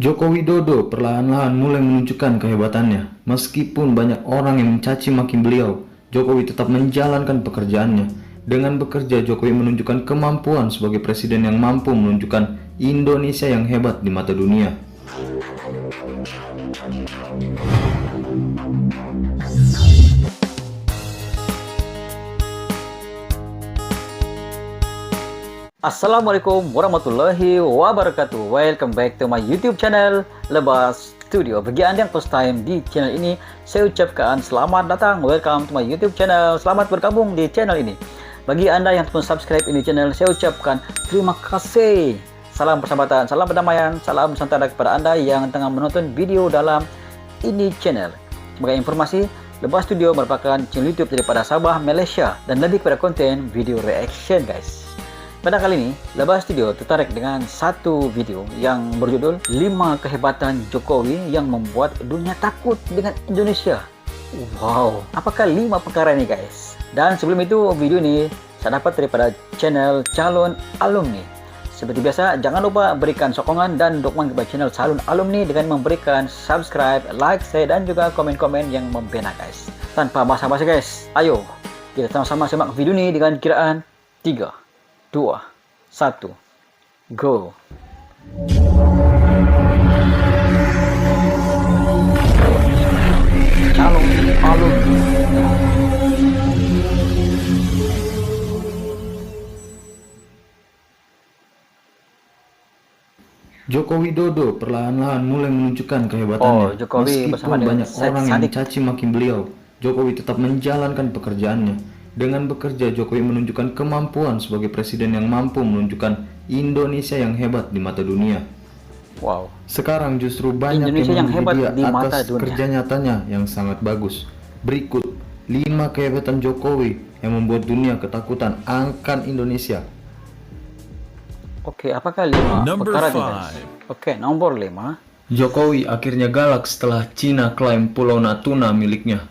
Joko Widodo perlahan-lahan mulai menunjukkan kehebatannya. Meskipun banyak orang yang mencaci maki beliau, Jokowi tetap menjalankan pekerjaannya. Dengan bekerja, Jokowi menunjukkan kemampuan sebagai presiden yang mampu menunjukkan Indonesia yang hebat di mata dunia. Assalamualaikum warahmatullahi wabarakatuh. Welcome back to my YouTube channel Lebas Studio. Bagi Anda yang first time di channel ini, saya ucapkan selamat datang. Welcome to my YouTube channel. Selamat bergabung di channel ini. Bagi Anda yang belum subscribe ini channel, saya ucapkan terima kasih. Salam persahabatan, salam perdamaian, salam nusantara kepada Anda yang tengah menonton video dalam ini channel. Sebagai informasi, Lebas Studio merupakan channel YouTube daripada Sabah, Malaysia, dan lebih kepada konten video reaction, guys. Pada kali ini, Lebas Studio tertarik dengan satu video yang berjudul 5 kehebatan Jokowi yang membuat dunia takut dengan Indonesia. Wow, apakah 5 perkara ini, guys? Dan sebelum itu, video ini saya dapat daripada channel Calon Alumni. Seperti biasa, jangan lupa berikan sokongan dan dukungan kepada channel Calon Alumni dengan memberikan subscribe, like, share, dan juga komen-komen yang membina, guys. Tanpa basa-basi, guys, ayo kita sama-sama simak video ini dengan kiraan 3, 2, 1, go. Calon Alumni. Joko Widodo perlahan-lahan mulai menunjukkan kehebatannya. Jokowi bersama Meskipun dengan banyak orang yang Sadik. mencaci maki beliau, Jokowi tetap menjalankan pekerjaannya. Dengan bekerja, Jokowi menunjukkan kemampuan sebagai presiden yang mampu menunjukkan Indonesia yang hebat di mata dunia. Wow. Sekarang justru banyak Indonesia yang memuji hebat dia di mata atas dunia. kerja nyatanya yang sangat bagus. Berikut 5 kehebatan Jokowi yang membuat dunia ketakutan akan Indonesia. Oke, apakah 5 Number perkara ini, 5. guys? Oke, nomor 5. Jokowi akhirnya galak setelah Cina klaim Pulau Natuna miliknya.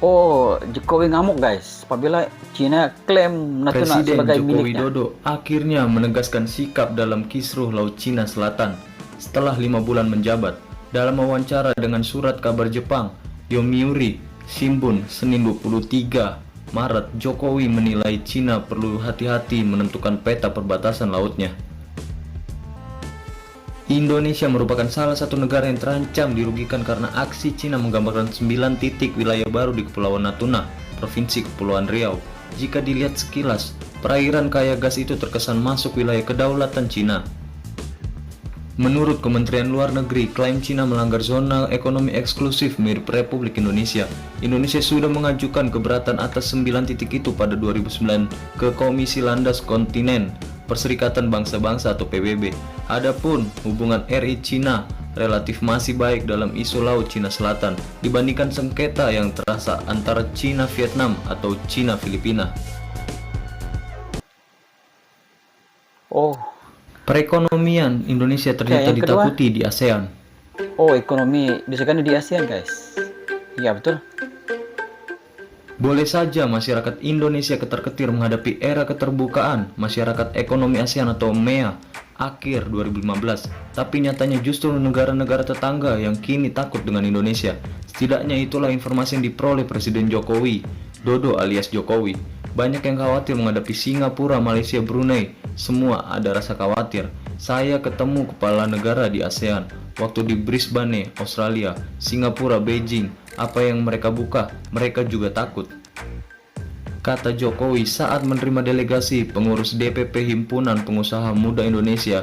Oh, Jokowi ngamuk, guys, apabila Cina klaim Natuna Presiden sebagai Joko miliknya. Widodo akhirnya menegaskan sikap dalam kisruh Laut Cina Selatan setelah 5 bulan menjabat. Dalam wawancara dengan surat kabar Jepang, Yomiuri Shimbun, Senin 23 Maret, Jokowi menilai Cina perlu hati-hati menentukan peta perbatasan lautnya. Indonesia merupakan salah satu negara yang terancam dirugikan karena aksi Cina menggambarkan 9 titik wilayah baru di Kepulauan Natuna, Provinsi Kepulauan Riau. Jika dilihat sekilas, perairan kaya gas itu terkesan masuk wilayah kedaulatan Cina. Menurut Kementerian Luar Negeri, klaim Cina melanggar zona ekonomi eksklusif mirip Republik Indonesia. Indonesia sudah mengajukan keberatan atas 9 titik itu pada 2009 ke Komisi Landas Kontinen Perserikatan Bangsa-Bangsa atau PBB. Adapun hubungan RI Cina relatif masih baik dalam isu Laut Cina Selatan dibandingkan sengketa yang terasa antara Cina Vietnam atau Cina Filipina. Oh, Perekonomian Indonesia ternyata yang kedua? ditakuti di ASEAN. oh, ekonomi disegani di ASEAN, guys. Iya, betul. Boleh saja masyarakat Indonesia ketar-ketir menghadapi era keterbukaan masyarakat ekonomi ASEAN atau MEA akhir 2015, tapi nyatanya justru negara-negara tetangga yang kini takut dengan Indonesia. Setidaknya itulah informasi yang diperoleh Presiden Jokowi Dodo alias Jokowi. Banyak yang khawatir menghadapi Singapura, Malaysia, Brunei. Semua ada rasa khawatir. Saya ketemu kepala negara di ASEAN waktu di Brisbane, Australia, Singapura, Beijing. Apa yang mereka buka, mereka juga takut, kata Jokowi saat menerima delegasi pengurus DPP Himpunan Pengusaha Muda Indonesia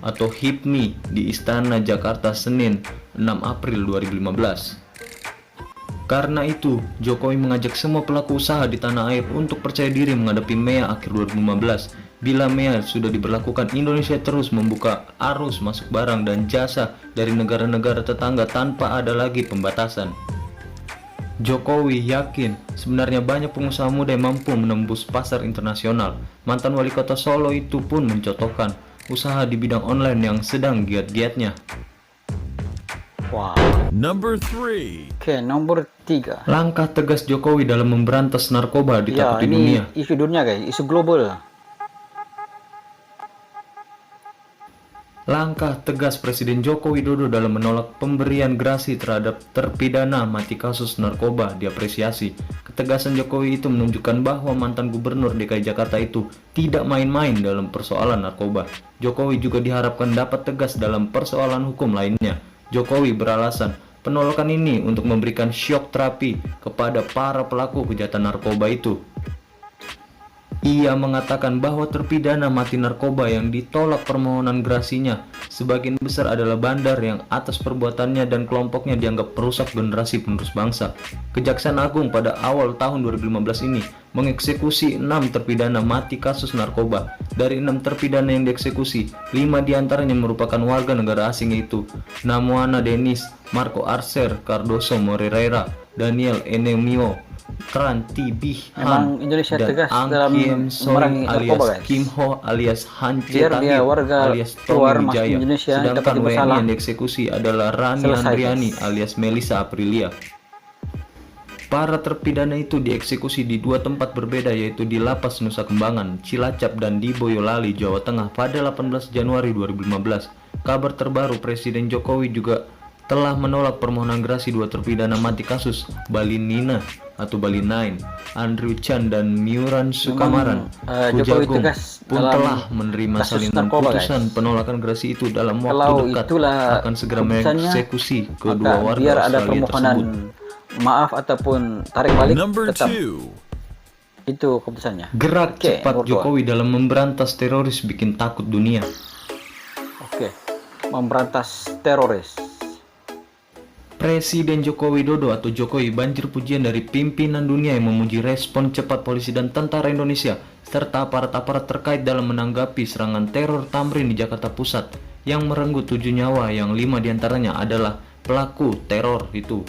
atau HIPMI di Istana Jakarta Senin 6 April 2015. Karena itu, Jokowi mengajak semua pelaku usaha di tanah air untuk percaya diri menghadapi MEA akhir 2015. Bila MEA sudah diberlakukan, Indonesia terus membuka arus masuk barang dan jasa dari negara-negara tetangga tanpa ada lagi pembatasan. Jokowi yakin sebenarnya banyak pengusaha muda yang mampu menembus pasar internasional. Mantan wali kota Solo itu pun mencontohkan usaha di bidang online yang sedang giat-giatnya. Wow. Number 3. Oke, nomor 3. Langkah tegas Jokowi dalam memberantas narkoba Ya, ditakuti ini dunia. isu dunia, guys, isu global. Langkah tegas Presiden Joko Widodo dalam menolak pemberian grasi terhadap terpidana mati kasus narkoba diapresiasi. Ketegasan Jokowi itu menunjukkan bahwa mantan gubernur DKI Jakarta itu tidak main-main dalam persoalan narkoba. Jokowi juga diharapkan dapat tegas dalam persoalan hukum lainnya. Jokowi beralasan penolakan ini untuk memberikan syok terapi kepada para pelaku kejahatan narkoba itu. Ia mengatakan bahwa terpidana mati narkoba yang ditolak permohonan grasinya sebagian besar adalah bandar yang atas perbuatannya dan kelompoknya dianggap merusak generasi penerus bangsa. Kejaksaan Agung pada awal tahun 2015 ini mengeksekusi 6 terpidana mati kasus narkoba. Dari 6 terpidana yang dieksekusi, 5 diantaranya merupakan warga negara asing, yaitu Namuana Denis, Marco Arcer Cardoso Moreira, Daniel Enemio Krantibih Memang Han, Indonesia dan tegas Ang dalam Kiem Soy memerangi alias narkoba, guys. Kim Ho alias Han Biar dia Tahir warga alias luar Tommy masuk Wijaya. Indonesia dapat Sedangkan WNI bersalah. yang dieksekusi adalah Rani Selesai, Andriani guys. alias Melissa Aprilia. Para terpidana itu dieksekusi di 2 tempat berbeda, yaitu di Lapas Nusa Kembangan, Cilacap, dan di Boyolali, Jawa Tengah pada 18 Januari 2015. Kabar terbaru, Presiden Jokowi juga telah menolak permohonan grasi 2 terpidana mati kasus Bali Nina atau Bali 9, Andrew Chan dan Miuran Sukamaran. Jokowi Kejagung tegas pun dalam telah menerima kasus salinan narkoba, putusan guys. penolakan grasi itu dalam waktu Kalau dekat itulah akan segera keputusannya, mengeksekusi kedua maka warga biar ada Australia permohonan tersebut. maaf ataupun tarik balik, Number tetap 2. itu keputusannya. Gerak Oke, cepat nomor 2. Jokowi dalam memberantas teroris bikin takut dunia. Oke, memberantas teroris. Presiden Joko Widodo atau Jokowi banjir pujian dari pimpinan dunia yang memuji respon cepat polisi dan tentara Indonesia serta aparat-aparat terkait dalam menanggapi serangan teror Tamrin di Jakarta Pusat yang merenggut 7 nyawa, yang 5 diantaranya adalah pelaku teror itu.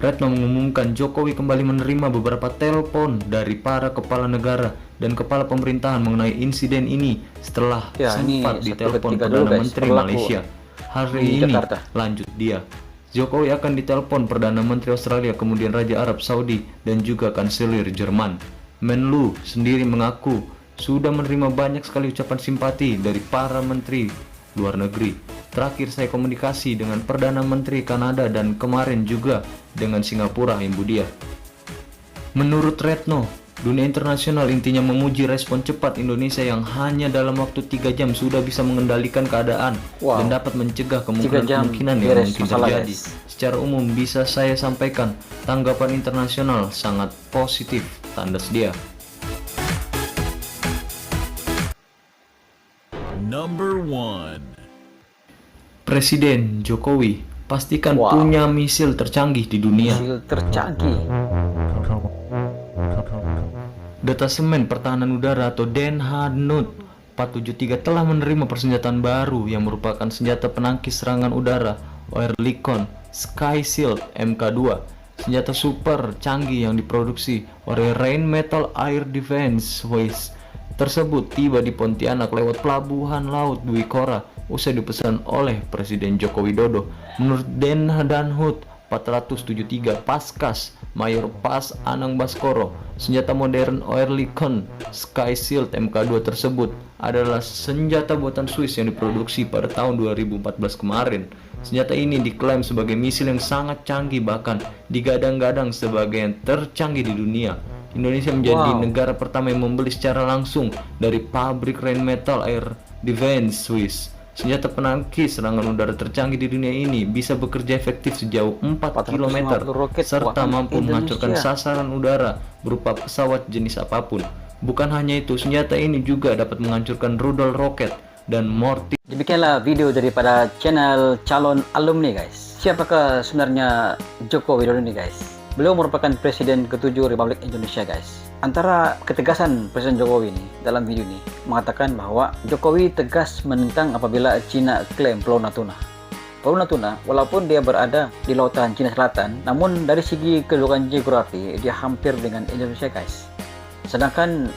Retno mengumumkan Jokowi kembali menerima beberapa telepon dari para kepala negara dan kepala pemerintahan mengenai insiden ini setelah Ya, ini sempat satu ditelepon ketika dulu, Perdana guys, Menteri berlaku Malaysia. Hari di ini Jakarta. lanjut dia. Jokowi akan ditelepon Perdana Menteri Australia, kemudian Raja Arab Saudi, dan juga Kanselir Jerman. Menlu sendiri mengaku sudah menerima banyak sekali ucapan simpati dari para menteri luar negeri. Terakhir saya komunikasi dengan Perdana Menteri Kanada dan kemarin juga dengan Singapura, Ibu Dia. Menurut Retno, dunia internasional intinya memuji respon cepat Indonesia yang hanya dalam waktu 3 jam sudah bisa mengendalikan keadaan Wow. dan dapat mencegah 3 jam kemungkinan yang beres mungkin masalah, terjadi. guys. Secara umum bisa saya sampaikan tanggapan internasional sangat positif, tandas dia. Number 1. Presiden Jokowi pastikan Wow. punya misil tercanggih di dunia. Hasil tercanggih. Detasemen Pertahanan Udara atau Denhadnut 473 telah menerima persenjataan baru yang merupakan senjata penangkis serangan udara Oerlikon Sky Shield MK2. Senjata super canggih yang diproduksi oleh Rheinmetall Air Defense West tersebut tiba di Pontianak lewat pelabuhan laut Dwi Kora usai dipesan oleh Presiden Joko Widodo. Menurut Denhadnut 473 Paskas Mayor Pas Anang Baskoro, senjata modern Oerlikon Sky Shield MK2 tersebut adalah senjata buatan Swiss yang diproduksi pada tahun 2014 kemarin. Senjata ini diklaim sebagai misil yang sangat canggih, bahkan digadang-gadang sebagai yang tercanggih di dunia. Indonesia menjadi Wow. negara pertama yang membeli secara langsung dari pabrik Rheinmetall Air Defense Swiss. Senjata penangkis serangan udara tercanggih di dunia ini bisa bekerja efektif sejauh 4 km 450 roket serta buatan mampu menghancurkan Indonesia. sasaran udara berupa pesawat jenis apapun. Bukan hanya itu, senjata ini juga dapat menghancurkan rudal roket dan mortir. Demikianlah video daripada channel calon alumni, guys. Siapakah sebenarnya Joko Widodo ini, guys? Beliau merupakan Presiden ke-7 Republik Indonesia, guys. Antara ketegasan Presiden Jokowi ini dalam video ini mengatakan bahwa Jokowi tegas menentang apabila Cina klaim Pulau Natuna. Pulau Natuna, walaupun dia berada di lautan Cina Selatan, namun dari segi kedudukan geografi dia hampir dengan Indonesia, guys. Sedangkan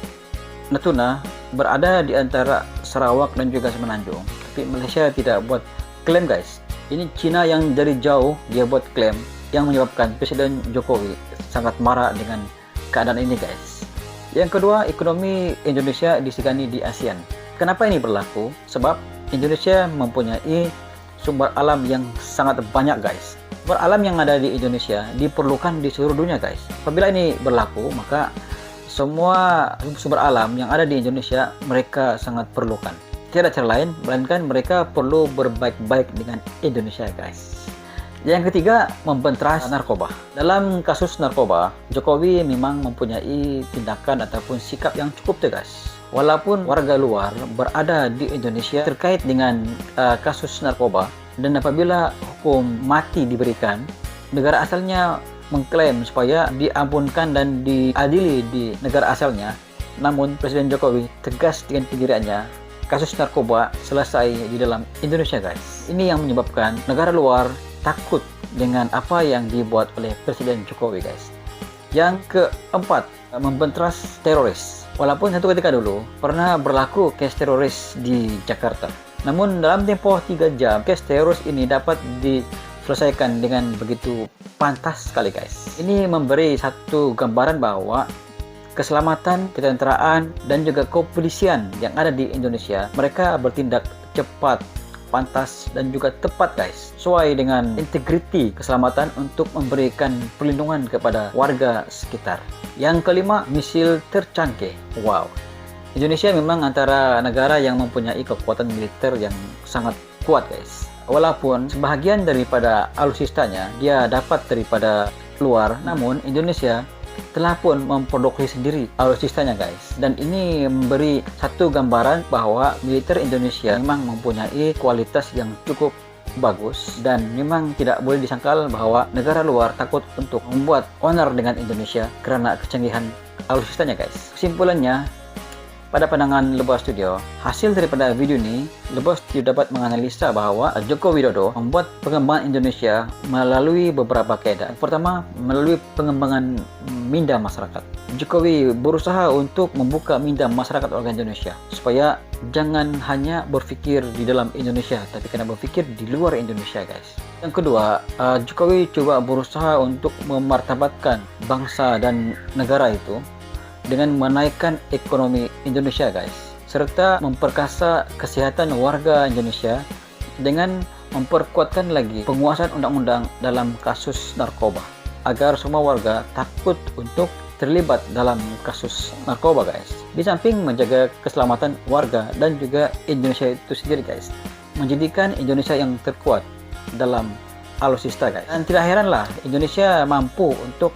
Natuna berada di antara Sarawak dan juga Semenanjung. Tapi Malaysia tidak buat klaim, guys. Ini Cina yang dari jauh dia buat klaim, yang menyebabkan Presiden Jokowi sangat marah dengan keadaan ini, guys. Yang kedua, ekonomi Indonesia disegani di ASEAN. Kenapa ini berlaku? Sebab Indonesia mempunyai sumber alam yang sangat banyak guys. Sumber alam yang ada di Indonesia diperlukan di seluruh dunia guys. Apabila ini berlaku, maka semua sumber alam yang ada di Indonesia mereka sangat perlukan. Tiada cara lain melainkan mereka perlu berbaik-baik dengan Indonesia guys. Yang ketiga, membenteras narkoba. Dalam kasus narkoba, Jokowi memang mempunyai tindakan ataupun sikap yang cukup tegas. Walaupun warga luar berada di Indonesia terkait dengan kasus narkoba, dan apabila hukum mati diberikan, negara asalnya mengklaim supaya diampunkan dan diadili di negara asalnya. Namun Presiden Jokowi tegas dengan pendiriannya, kasus narkoba selesai di dalam Indonesia guys. Ini yang menyebabkan negara luar takut dengan apa yang dibuat oleh Presiden Jokowi guys. Yang keempat, membenteras teroris. Walaupun satu ketika dulu pernah berlaku case teroris di Jakarta, namun dalam tempoh 3 jam case teroris ini dapat diselesaikan dengan begitu pantas sekali guys. Ini memberi satu gambaran bahwa keselamatan, ketenteraan, dan juga kepolisian yang ada di Indonesia, mereka bertindak cepat, pantas, dan juga tepat guys, sesuai dengan integriti keselamatan untuk memberikan perlindungan kepada warga sekitar. Yang kelima, misil tercanggih. Wow, Indonesia memang antara negara yang mempunyai kekuatan militer yang sangat kuat guys. Walaupun sebahagian daripada alutsistanya dia dapat daripada luar, namun Indonesia telah pun memproduksi sendiri alutsistanya guys. Dan ini memberi satu gambaran bahwa militer Indonesia memang mempunyai kualitas yang cukup bagus, dan memang tidak boleh disangkal bahwa negara luar takut untuk membuat honor dengan Indonesia karena kecanggihan alutsistanya guys. Kesimpulannya, pada pandangan Lebah Studio, hasil daripada video ini, Lebah Studio dapat menganalisa bahwa Joko Widodo membuat pengembangan Indonesia melalui beberapa kaedah. Pertama, melalui pengembangan minda masyarakat. Jokowi berusaha untuk membuka minda masyarakat warga Indonesia supaya jangan hanya berpikir di dalam Indonesia, tapi kena berpikir di luar Indonesia guys. Yang kedua, Jokowi coba berusaha untuk memartabatkan bangsa dan negara itu dengan menaikkan ekonomi Indonesia guys, serta memperkasa kesehatan warga Indonesia dengan memperkuatkan lagi penguasaan undang-undang dalam kasus narkoba, agar semua warga takut untuk terlibat dalam kasus narkoba guys. Di samping menjaga keselamatan warga dan juga Indonesia itu sendiri guys, menjadikan Indonesia yang terkuat dalam alutsista guys. Dan tidak heranlah Indonesia mampu untuk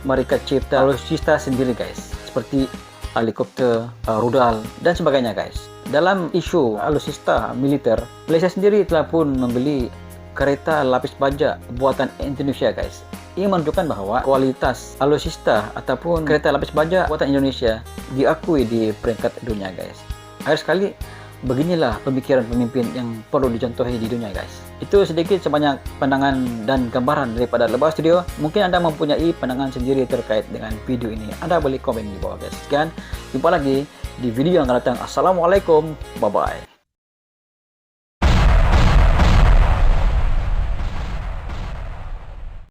mereka cipta alutsista sendiri guys, seperti helikopter, rudal, dan sebagainya guys. Dalam isu alutsista militer, Malaysia sendiri telah pun membeli kereta lapis baja buatan Indonesia guys. Ini menunjukkan bahwa kualitas alutsista ataupun kereta lapis baja buatan Indonesia diakui di peringkat dunia guys. Akhir sekali, beginilah pemikiran pemimpin yang perlu dicontohi di dunia guys. Itu sedikit sebanyak pandangan dan gambaran daripada Lebah Studio. Mungkin Anda mempunyai pandangan sendiri terkait dengan video ini. Anda boleh komen di bawah guys. Sekian, jumpa lagi di video yang akan datang. Assalamualaikum, bye bye.